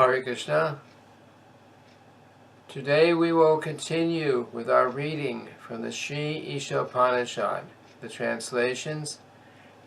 Hare Krishna. Today we will continue with our reading from the Sri Ishopanishad. The translations,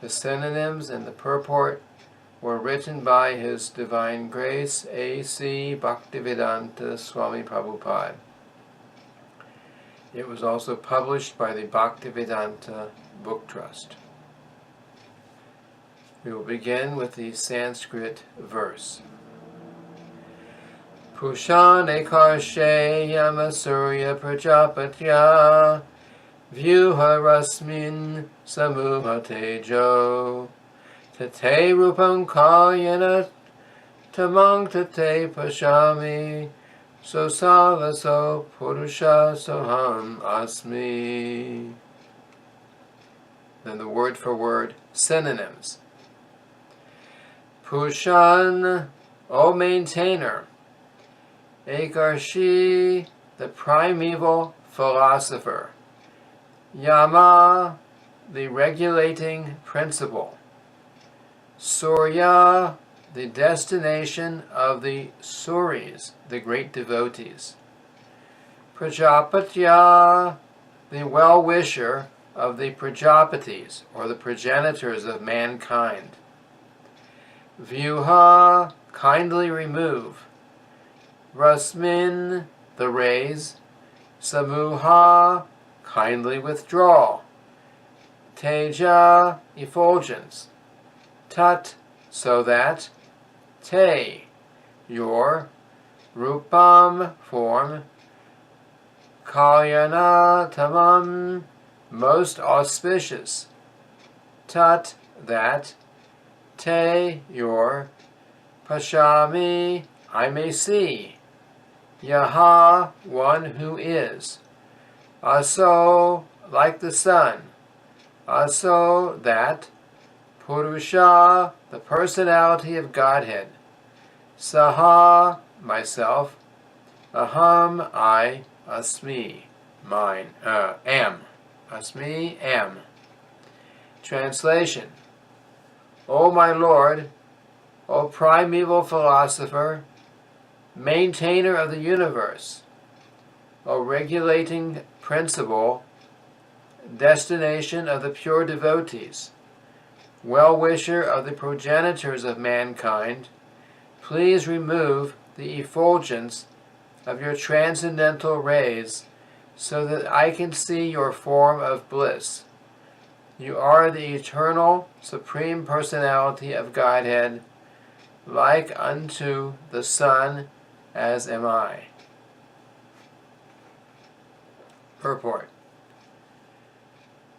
the synonyms, and the purport were written by His Divine Grace A.C. Bhaktivedanta Swami Prabhupada. It was also published by the Bhaktivedanta Book Trust. We will begin with the Sanskrit verse. Pushane karshe yamasurya prajapatya vyuha rasmin samuha tejo tate rupam kalyana tamang tate pashami so savaso purusha soham asmi. Then the word for word synonyms. Pushan, O maintainer. Ekarshi, the primeval philosopher. Yama, the regulating principle. Surya, the destination of the Suris, the great devotees. Prajapatya, the well-wisher of the Prajapatis, or the progenitors of mankind. Vyuha, kindly remove. Rasmin, the rays. Samuha, kindly withdraw. Teja, effulgence. Tat, so that. Te, your. Rupam, form. Kalyana tamam, most auspicious. Tat, that. Te, your. Pashami, I may see. Yaha, one who is. Aso, like the sun. Aso, that. Purusha, the personality of Godhead. Saha, myself. Aham, I. Asmi, mine. Am. Asmi, am. Translation. O my Lord, O primeval philosopher, maintainer of the universe, O regulating principle, destination of the pure devotees, well-wisher of the progenitors of mankind, please remove the effulgence of your transcendental rays so that I can see your form of bliss. You are the eternal, supreme personality of Godhead, like unto the sun, as am I. Purport.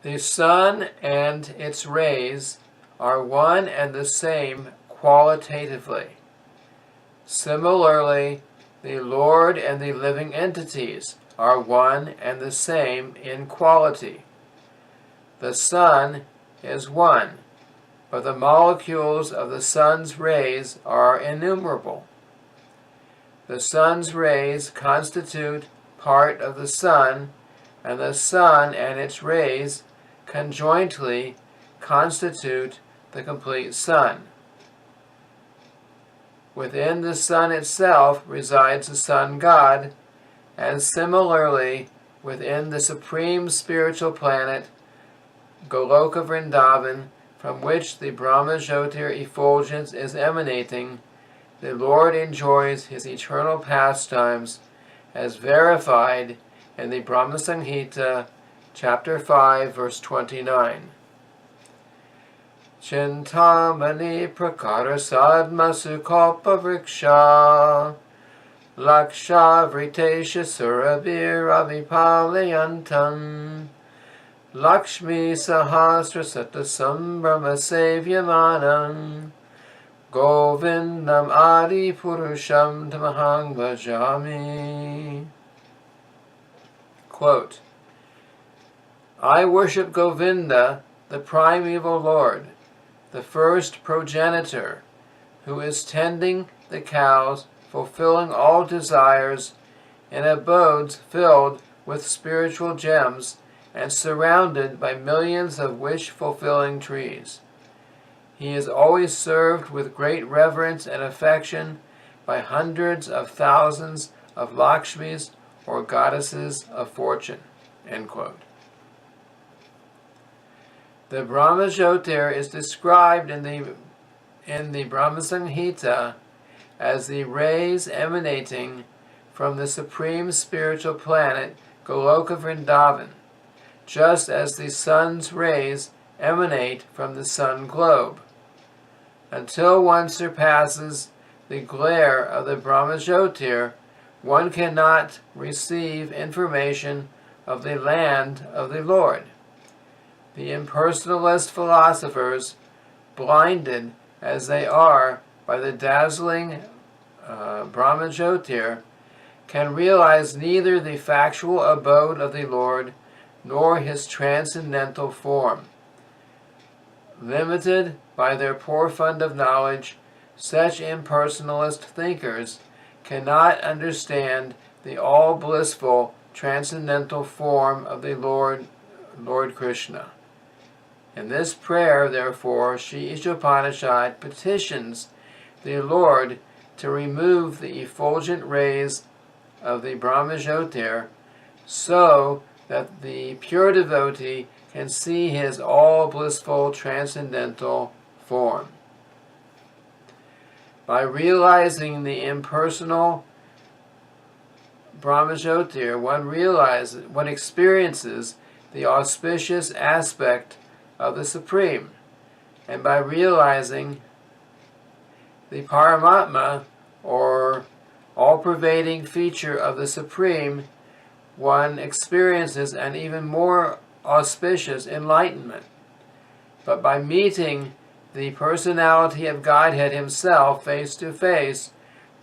The sun and its rays are one and the same qualitatively. Similarly, the Lord and the living entities are one and the same in quality. The sun is one, but the molecules of the sun's rays are innumerable. The sun's rays constitute part of the sun, and the sun and its rays conjointly constitute the complete sun. Within the sun itself resides the sun god, and similarly within the supreme spiritual planet, Goloka Vrindavan, from which the Brahmajyotir effulgence is emanating, the Lord enjoys his eternal pastimes as verified in the Brahma Samhita, chapter 5, verse 29. Chintamani prakara sadma sukalpa vriksha laksha vritesha surabir avipalayantam Lakshmi sahasra sata sambrahma sevyamanam Govindam adi purusham tamahang bhajami. Quote, I worship Govinda, the primeval Lord, the first progenitor, who is tending the cows, fulfilling all desires, in abodes filled with spiritual gems, and surrounded by millions of wish-fulfilling trees. He is always served with great reverence and affection, by hundreds of thousands of Lakshmis or goddesses of fortune." End quote. The Brahmajyotir is described in the Brahma Samhita as the rays emanating from the supreme spiritual planet Goloka Vrindavan, just as the sun's rays emanate from the sun globe. Until one surpasses the glare of the Brahmajyotir, one cannot receive information of the land of the Lord. The impersonalist philosophers, blinded as they are by the dazzling Brahmajyotir, can realize neither the factual abode of the Lord nor his transcendental form. Limited by their poor fund of knowledge, such impersonalist thinkers cannot understand the all-blissful transcendental form of the Lord Krishna. In this prayer, therefore, Sri Ishopanishad petitions the Lord to remove the effulgent rays of the Brahmajyotir so that the pure devotee can see his all-blissful transcendental form. By realizing the impersonal Brahmajyotir, one experiences the auspicious aspect of the Supreme, and by realizing the Paramatma, or all-pervading feature of the Supreme, one experiences an even more auspicious enlightenment. But by meeting the personality of Godhead himself face to face,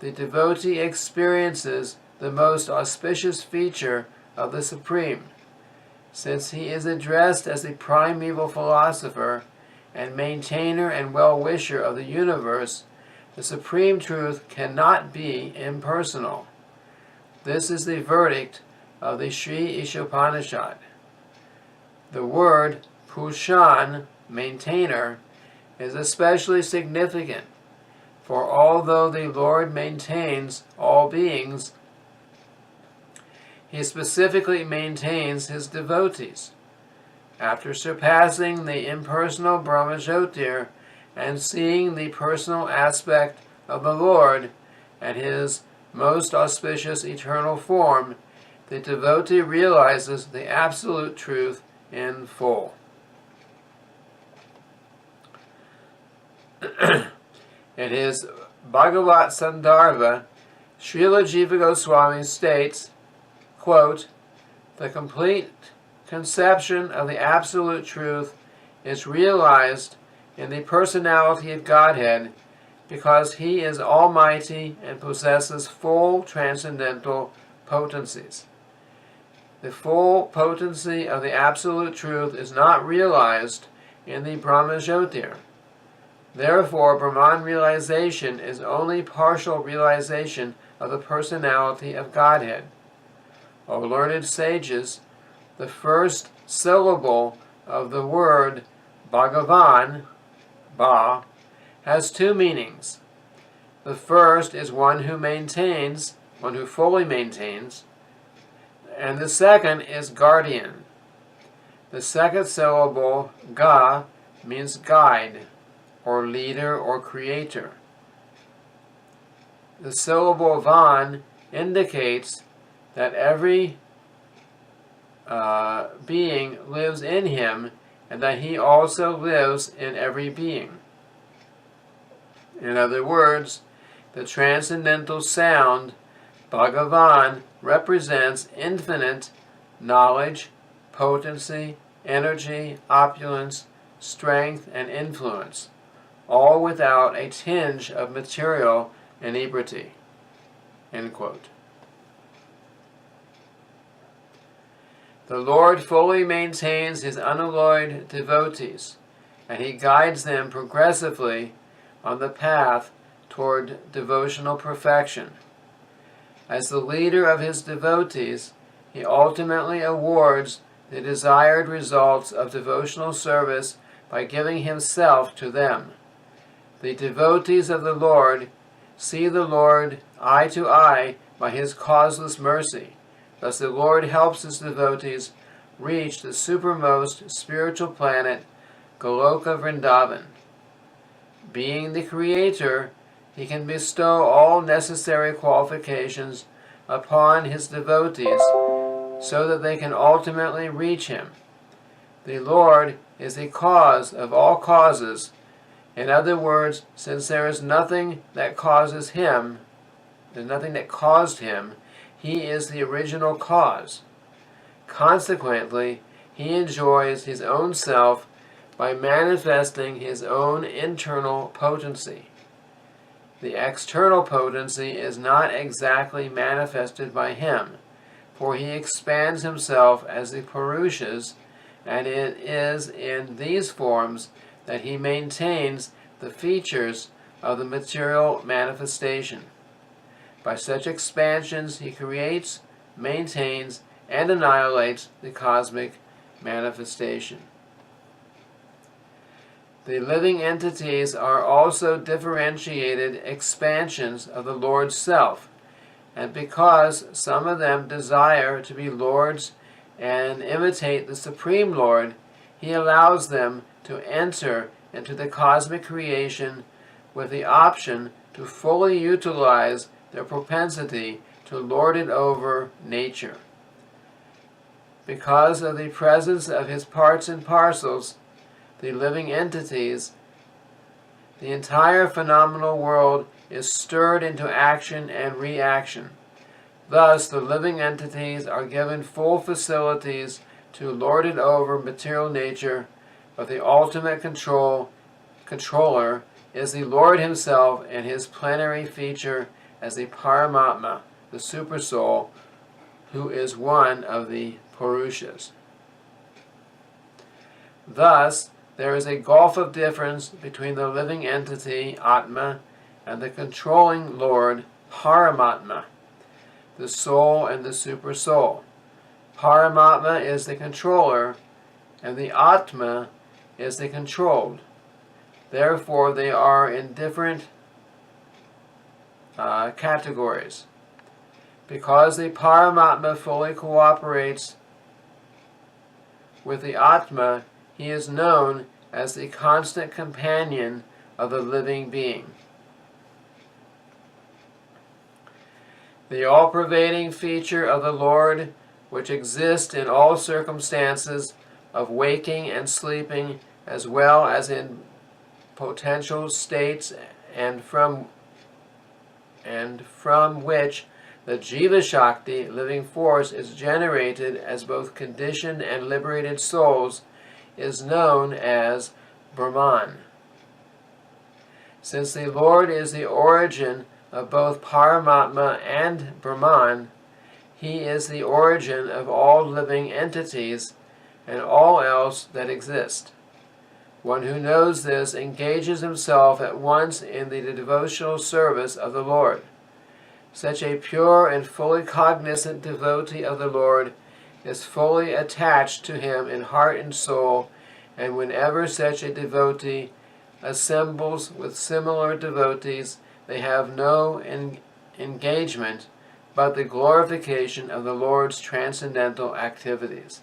the devotee experiences the most auspicious feature of the Supreme. Since he is addressed as the primeval philosopher and maintainer and well-wisher of the universe, the Supreme Truth cannot be impersonal. This is the verdict of the Sri Ishopanishad. The word Pushan, maintainer, is especially significant, for although the Lord maintains all beings, he specifically maintains his devotees. After surpassing the impersonal Brahmajyotir and seeing the personal aspect of the Lord and his most auspicious eternal form, the devotee realizes the absolute truth in full. In his Bhagavat Sandarbha, Srila Jiva Goswami states, quote, "The complete conception of the absolute truth is realized in the personality of Godhead because he is almighty and possesses full transcendental potencies. The full potency of the absolute truth is not realized in the Brahmajyotir. Therefore, Brahman realization is only partial realization of the personality of Godhead. O learned sages, the first syllable of the word Bhagavan, Ba, has two meanings. The first is one who maintains, one who fully maintains, and the second is guardian. The second syllable, Ga, means guide, or leader, or creator. The syllable Van indicates that every being lives in him, and that he also lives in every being. In other words, the transcendental sound, Bhagavan, represents infinite knowledge, potency, energy, opulence, strength, and influence, all without a tinge of material inebriety." End quote. The Lord fully maintains his unalloyed devotees, and he guides them progressively on the path toward devotional perfection. As the leader of his devotees, he ultimately awards the desired results of devotional service by giving himself to them. The devotees of the Lord see the Lord eye to eye by his causeless mercy. Thus the Lord helps his devotees reach the supermost spiritual planet, Goloka Vrindavan. Being the Creator, he can bestow all necessary qualifications upon his devotees so that they can ultimately reach him. The Lord is the cause of all causes. In other words, since there is nothing that causes him, there's nothing that caused him, he is the original cause. Consequently, he enjoys his own self by manifesting his own internal potency. The external potency is not exactly manifested by him, for he expands himself as the Purushas, and it is in these forms that he maintains the features of the material manifestation. By such expansions he creates, maintains, and annihilates the cosmic manifestation. The living entities are also differentiated expansions of the Lord's self, and because some of them desire to be lords and imitate the Supreme Lord, he allows them to enter into the cosmic creation with the option to fully utilize their propensity to lord it over nature. Because of the presence of his parts and parcels, the living entities, the entire phenomenal world is stirred into action and reaction. Thus, the living entities are given full facilities to lord it over material nature, but the ultimate controller is the Lord himself and his plenary feature as the Paramatma, the Supersoul, who is one of the Purushas. Thus, there is a gulf of difference between the living entity, Atma, and the controlling Lord, Paramatma, the soul and the Supersoul. Paramatma is the controller, and the Atma is the controlled. Therefore, they are in different categories. Because the Paramatma fully cooperates with the Atma, he is known as the constant companion of the living being. The all-pervading feature of the Lord, which exists in all circumstances of waking and sleeping, as well as in potential states, and from which the Jiva Shakti, living force, is generated as both conditioned and liberated souls, is known as Brahman. Since the Lord is the origin of both Paramatma and Brahman, he is the origin of all living entities and all else that exist. One who knows this engages himself at once in the devotional service of the Lord. Such a pure and fully cognizant devotee of the Lord is fully attached to him in heart and soul, and whenever such a devotee assembles with similar devotees, they have no engagement but the glorification of the Lord's transcendental activities.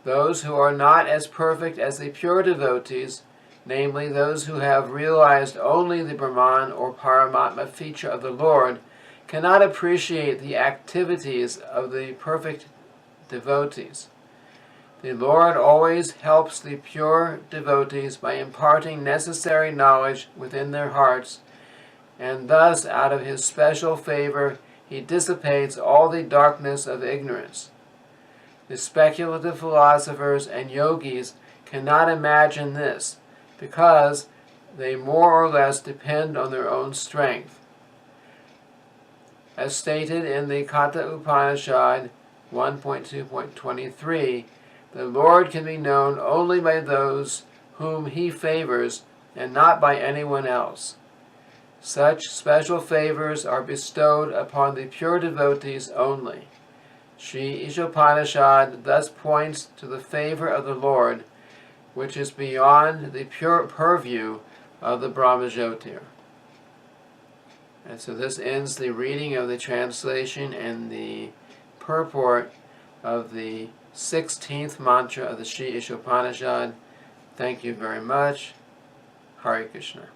Those who are not as perfect as the pure devotees, namely those who have realized only the Brahman or Paramatma feature of the Lord, cannot appreciate the activities of the perfect devotees. The Lord always helps the pure devotees by imparting necessary knowledge within their hearts, and thus, out of his special favor, he dissipates all the darkness of ignorance. The speculative philosophers and yogis cannot imagine this, because they more or less depend on their own strength. As stated in the Katha Upanishad 1.2.23, the Lord can be known only by those whom he favors and not by anyone else. Such special favors are bestowed upon the pure devotees only. Sri Ishopanishad thus points to the favor of the Lord, which is beyond the pure purview of the Brahmajyotir. And so this ends the reading of the translation and the purport of the 16th mantra of the Sri Ishopanishad. Thank you very much. Hare Krishna.